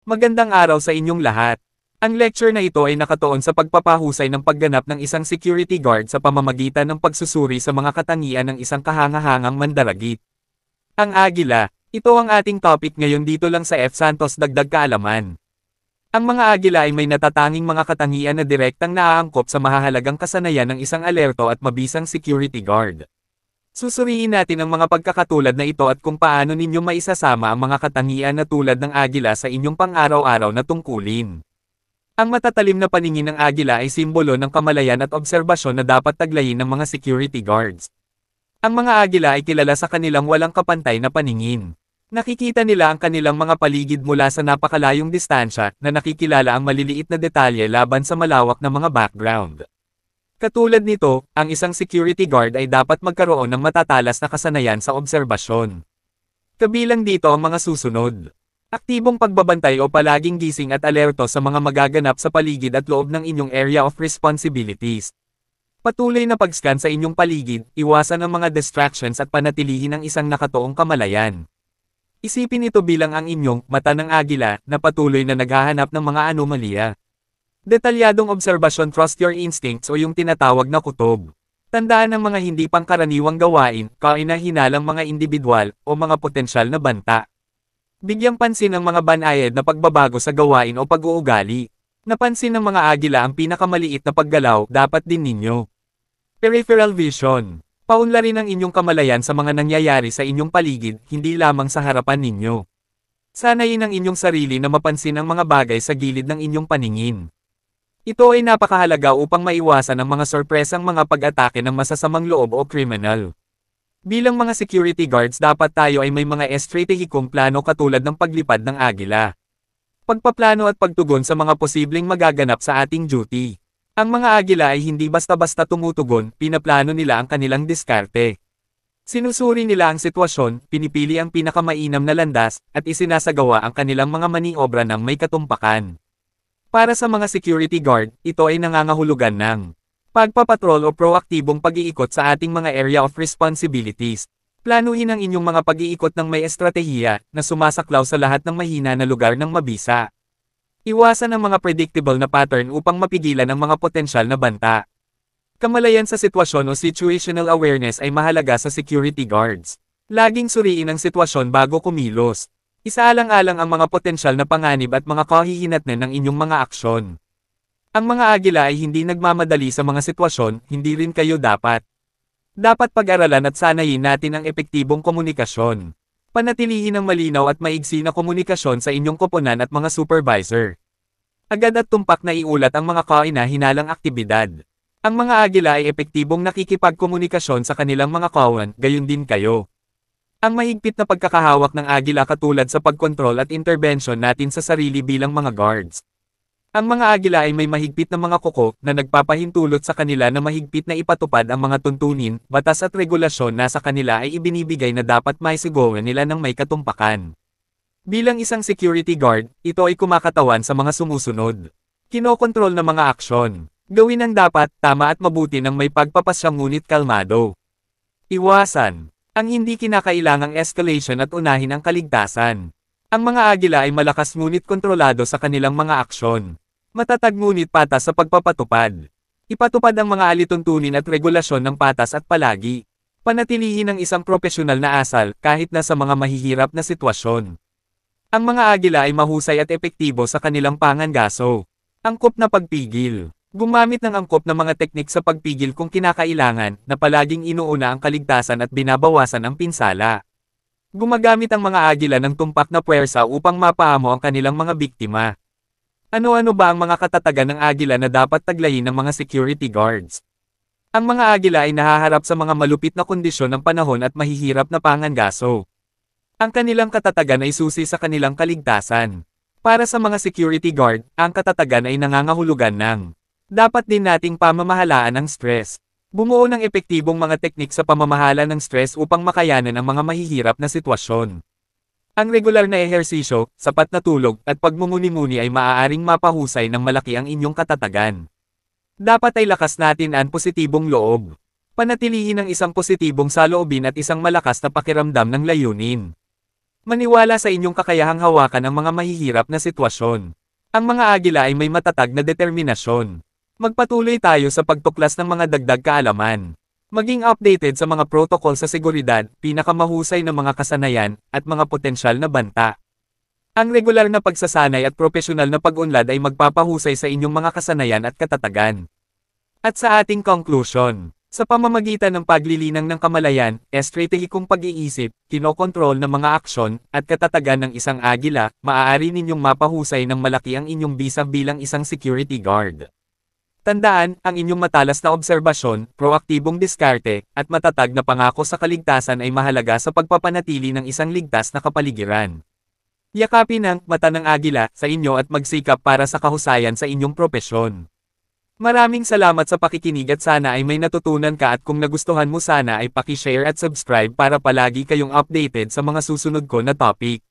Magandang araw sa inyong lahat. Ang lecture na ito ay nakatuon sa pagpapahusay ng pagganap ng isang security guard sa pamamagitan ng pagsusuri sa mga katangian ng isang kahangahangang mandaragit. Ang agila, ito ang ating topic ngayon dito lang sa F. Santos Dagdag Kaalaman. Ang mga agila ay may natatanging mga katangian na direktang naaangkop sa mahahalagang kasanayan ng isang alerto at mabisang security guard. Susuriin natin ang mga pagkakatulad na ito at kung paano ninyo maisasama ang mga katangian na tulad ng agila sa inyong pang-araw-araw na tungkulin. Ang matatalim na paningin ng agila ay simbolo ng kamalayan at obserbasyon na dapat taglayin ng mga security guards. Ang mga agila ay kilala sa kanilang walang kapantay na paningin. Nakikita nila ang kanilang mga paligid mula sa napakalayong distansya na nakikilala ang maliliit na detalye laban sa malawak na mga background. Katulad nito, ang isang security guard ay dapat magkaroon ng matatalas na kasanayan sa obserbasyon. Kabilang dito ang mga susunod. Aktibong pagbabantay o palaging gising at alerto sa mga magaganap sa paligid at loob ng inyong area of responsibilities. Patuloy na pag-scan sa inyong paligid, iwasan ang mga distractions at panatilihin ang isang nakatuong kamalayan. Isipin ito bilang ang inyong mata ng agila na patuloy na naghahanap ng mga anomalya. Detalyadong obserbasyon. Trust your instincts o yung tinatawag na kutob. Tandaan ang mga hindi pangkaraniwang gawain, kahinahinalang mga individual o mga potensyal na banta. Bigyang pansin ang mga banayad na pagbabago sa gawain o pag-uugali. Napansin ng mga agila ang pinakamaliit na paggalaw, dapat din ninyo. Peripheral vision. Paunlarin ang inyong kamalayan sa mga nangyayari sa inyong paligid, hindi lamang sa harapan ninyo. Sanayin ang inyong sarili na mapansin ang mga bagay sa gilid ng inyong paningin. Ito ay napakahalaga upang maiwasan ang mga sorpresang mga pag-atake ng masasamang loob o kriminal. Bilang mga security guards, dapat tayo ay may mga estratehikong plano katulad ng paglipad ng agila. Pagpaplano at pagtugon sa mga posibleng magaganap sa ating duty. Ang mga agila ay hindi basta-basta tumutugon, pinaplano nila ang kanilang diskarte. Sinusuri nila ang sitwasyon, pinipili ang pinakamainam na landas, at isinasagawa ang kanilang mga maniobra ng may katumpakan. Para sa mga security guard, ito ay nangangahulugan ng pagpapatrol o proaktibong pag-iikot sa ating mga area of responsibilities. Planuhin ang inyong mga pag-iikot ng may estratehiya na sumasaklaw sa lahat ng mahina na lugar ng mabisa. Iwasan ang mga predictable na pattern upang mapigilan ang mga potensyal na banta. Kamalayan sa sitwasyon o situational awareness ay mahalaga sa security guards. Laging suriin ang sitwasyon bago kumilos. Isaalang-alang ang mga potensyal na panganib at mga kahihinatnan ng inyong mga aksyon. Ang mga agila ay hindi nagmamadali sa mga sitwasyon, hindi rin kayo dapat. Dapat pag-aralan at sanayin natin ang epektibong komunikasyon. Panatilihin ang malinaw at maigsi na komunikasyon sa inyong koponan at mga supervisor. Agad at tumpak na iulat ang mga kahinahinalang aktibidad. Ang mga agila ay epektibong nakikipagkomunikasyon sa kanilang mga kawan, gayon din kayo. Ang mahigpit na pagkakahawak ng agila katulad sa pagkontrol at intervention natin sa sarili bilang mga guards. Ang mga agila ay may mahigpit na mga kuko na nagpapahintulot sa kanila na mahigpit na ipatupad ang mga tuntunin, batas at regulasyon na sa kanila ay ibinibigay na dapat maisigawan nila ng may katumpakan. Bilang isang security guard, ito ay kumakatawan sa mga sumusunod. Kinokontrol na mga aksyon. Gawin ang dapat, tama at mabuti ng may pagpapasya ngunit kalmado. Iwasan ang hindi kinakailangang escalation at unahin ang kaligtasan. Ang mga agila ay malakas ngunit kontrolado sa kanilang mga aksyon. Matatag ngunit patas sa pagpapatupad. Ipatupad ang mga alituntunin at regulasyon ng patas at palagi. Panatilihin ang isang propesyonal na asal kahit na sa mga mahihirap na sitwasyon. Ang mga agila ay mahusay at epektibo sa kanilang pangangaso. Angkop na pagpigil. Gumamit ng angkop na mga teknik sa pagpigil kung kinakailangan, na palaging inuuna ang kaligtasan at binabawasan ang pinsala. Gumagamit ang mga agila ng tumpak na puwersa upang mapaamo ang kanilang mga biktima. Ano-ano ba ang mga katatagan ng agila na dapat taglayin ng mga security guards? Ang mga agila ay nahaharap sa mga malupit na kondisyon ng panahon at mahihirap na pangangaso. Ang kanilang katatagan ay susi sa kanilang kaligtasan. Para sa mga security guard, ang katatagan ay nangangahulugan ng dapat din nating pamamahalaan ang stress. Bumuo ng epektibong mga teknik sa pamamahala ng stress upang makayanan ang mga mahihirap na sitwasyon. Ang regular na ehersisyo, sapat na tulog, at pagmumuni-muni ay maaaring mapahusay ng malaki ang inyong katatagan. Dapat ay lakas natin ang positibong loob. Panatilihin ang isang positibong saloobin at isang malakas na pakiramdam ng layunin. Maniwala sa inyong kakayahang hawakan ang mga mahihirap na sitwasyon. Ang mga agila ay may matatag na determinasyon. Magpatuloy tayo sa pagtuklas ng mga dagdag kaalaman. Maging updated sa mga protocol sa seguridad, pinakamahusay na mga kasanayan, at mga potensyal na banta. Ang regular na pagsasanay at propesyonal na pag-unlad ay magpapahusay sa inyong mga kasanayan at katatagan. At sa ating conclusion, sa pamamagitan ng paglilinang ng kamalayan, estratehikong pag-iisip, kinokontrol ng mga aksyon, at katatagan ng isang agila, maaari ninyong mapahusay ng malaki ang inyong bisa bilang isang security guard. Tandaan, ang inyong matalas na obserbasyon, proaktibong diskarte, at matatag na pangako sa kaligtasan ay mahalaga sa pagpapanatili ng isang ligtas na kapaligiran. Yakapin ang mata ng agila sa inyo at magsikap para sa kahusayan sa inyong propesyon. Maraming salamat sa pakikinig at sana ay may natutunan ka at kung nagustuhan mo sana ay paki-share at subscribe para palagi kayong updated sa mga susunod ko na topic.